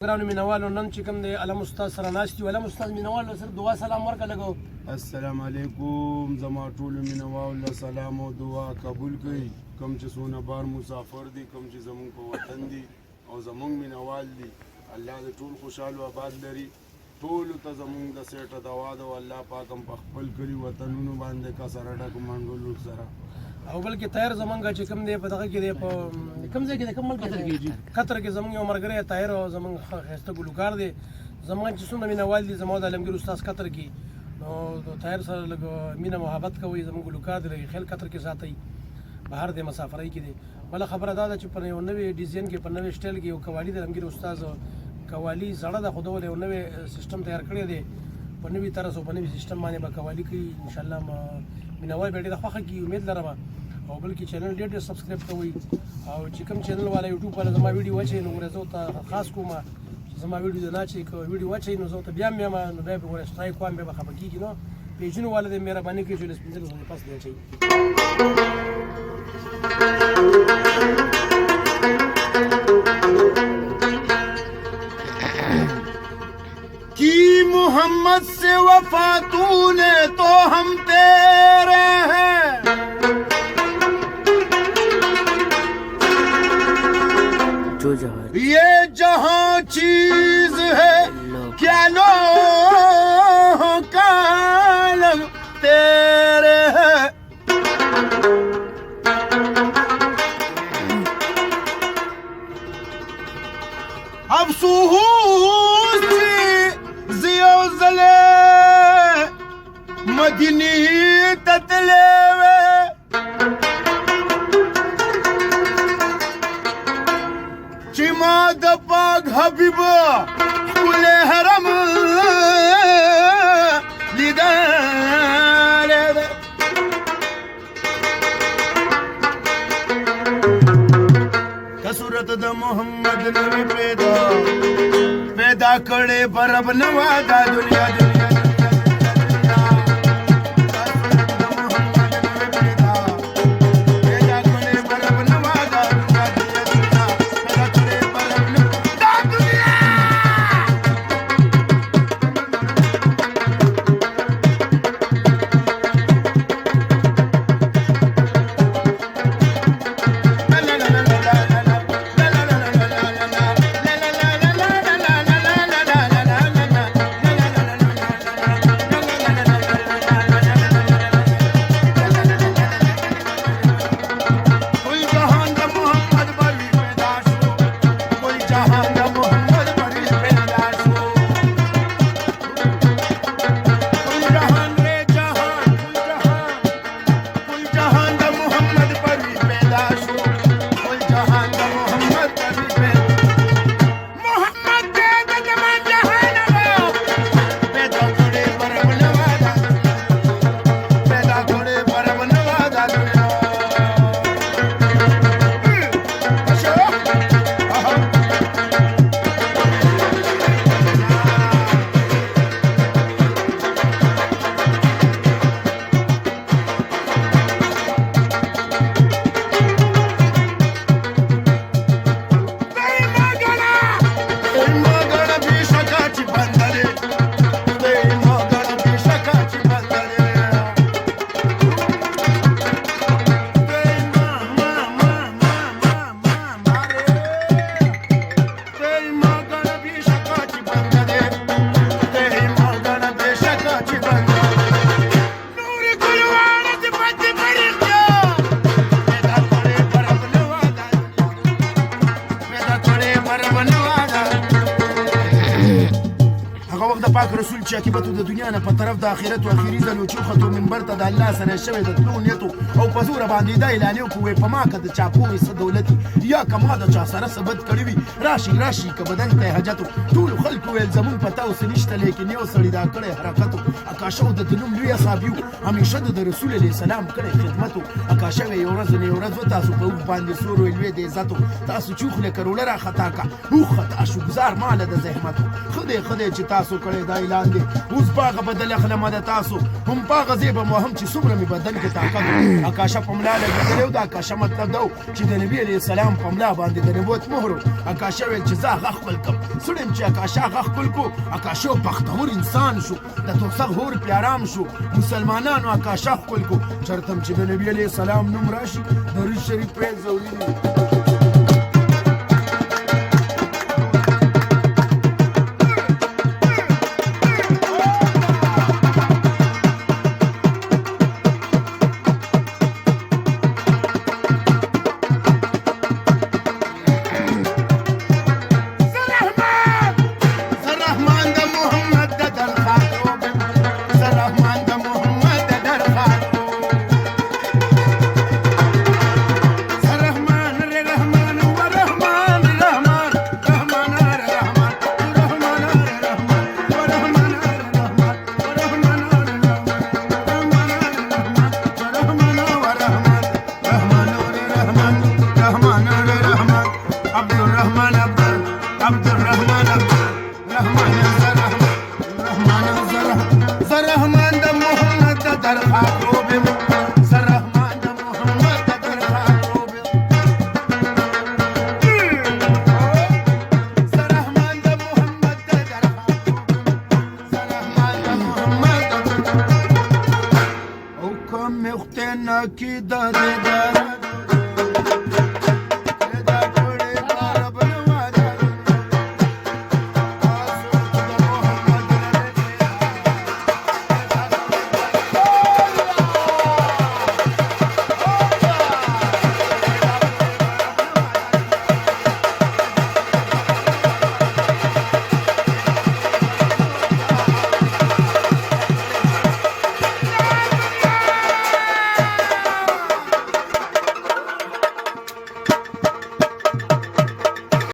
ګرانو مینوالو نن چې کوم دی علم استاد سره ناست یو علم استاد مینوالو سره دعا سلام ورکړه لګو. السلام علیکم زما ټولو مینوالو سلام او دعا قبول کړئ. کوم چې څونه بار مسافر دي، کوم چې زمونږ په وطن دي او زمونږ مینوال دي، الله دې ټول خوشحاله آباد لري. ټولو ته زمونږ د سیټه دوا ده او الله پاک هم په خپل کړي وطنونو باندې کا سره ډک منډولو سره او بلکې طاهر زمونږ چې کوم دی په دغه کې دی په کوم ځای کې دی، کوم ملک کې قطر کې زمونږ یو ملګری طاهر او زمونږ ښایسته ګلوکار دی. زمونږ چې څومره مینوال دي زما د عالمګیر استاد قطر کې، نو د طاهر سره لږ مینه محبت کوئ. زمونږ ګلوکار دی لږ خیال قطر کې ساتئ، بهر دی مسافرۍ کې دی. بله خبره دا ده چې په یو نوې ډیزاین کې په نوې سټایل کې یو قوالي د عالمګیر استاد قوالي زړه ده، خو ډول یو نوې سیستم تیار کړی دی. په نوي طرز او په نوي سیستم باندې به قوالي کوي. انشاءالله مینوال به ډېره خوښه کړي، امید لرم. او بلکې چینل ډېر سبسکرایب کوئ. او چې کوم چینل والا یوټیوب والا زما ویډیو واچوي نو ګوره زه ورته خاص کوم چې زما ویډیو د نه چې ویډیو واچوي نو زه ورته بیا هم یم نو بیا به ګوره سټرایک وایم، بیا به خفه کېږي. نو پیجونو والا دې مهرباني کوي چې له سپین زرو پاس دی اچوي. की मोहम्मद से वफा तूने तो हम तेरे हैं, जो जहाँ ये जहाँ चीज है क्या लो कालम तेरे हैं. अफसोस जियो जले मदनी ततले चिमा दपाग हबीबा कुले हरम दीदार कसूरत द मोहम्मद नबी पैदा करे बरब नवादा दुनिया दुनिया پاک رسول چې عاقبت د دنیا نه په طرف د آخرت او اخري ځل چې خطو منبر ته د الله سره شوی د تلو نیتو او په زور باندې دا اعلان وکوي په ما کې د چاپو څه دولت یا کما د چا سره ثبت کړی وي راشي راشي که بدن ته حاجت ټول خلکو ویل زمون پتا اوس نشته، لیکن یو سړی دا کړی حرکت اکاشو د دنوم لوی اصحابیو همیشه د رسول الله سلام کړی خدمت اکاشو یو ورځ نه یو ورځ تاسو په باندې سور ویلوي د عزت تاسو چوخله کروله را خطا کا او خطا شو گزار مال د زحمت خدای چې تاسو کړی دا اعلان دی اوس باغه بدل اخلم د تاسو هم باغه زیبه مو هم چې څومره می بدن کې طاقت اکاشه په ملا لګېدلی و د اکاشه مطلب دا و چې د نبي علیه السلام په ملا باندې د نبوت مهر اکاشه ویل چې زه هغه ښکل کړم سړی چې اکاشه هغه ښکل کړو اکاشه بختور انسان شو د توسغ هور پیارام شو مسلمانانو اکاشه ښکل کړو چرته چې د نبي علیه السلام نوم راشي درود شریف پرې ضروري دی کی در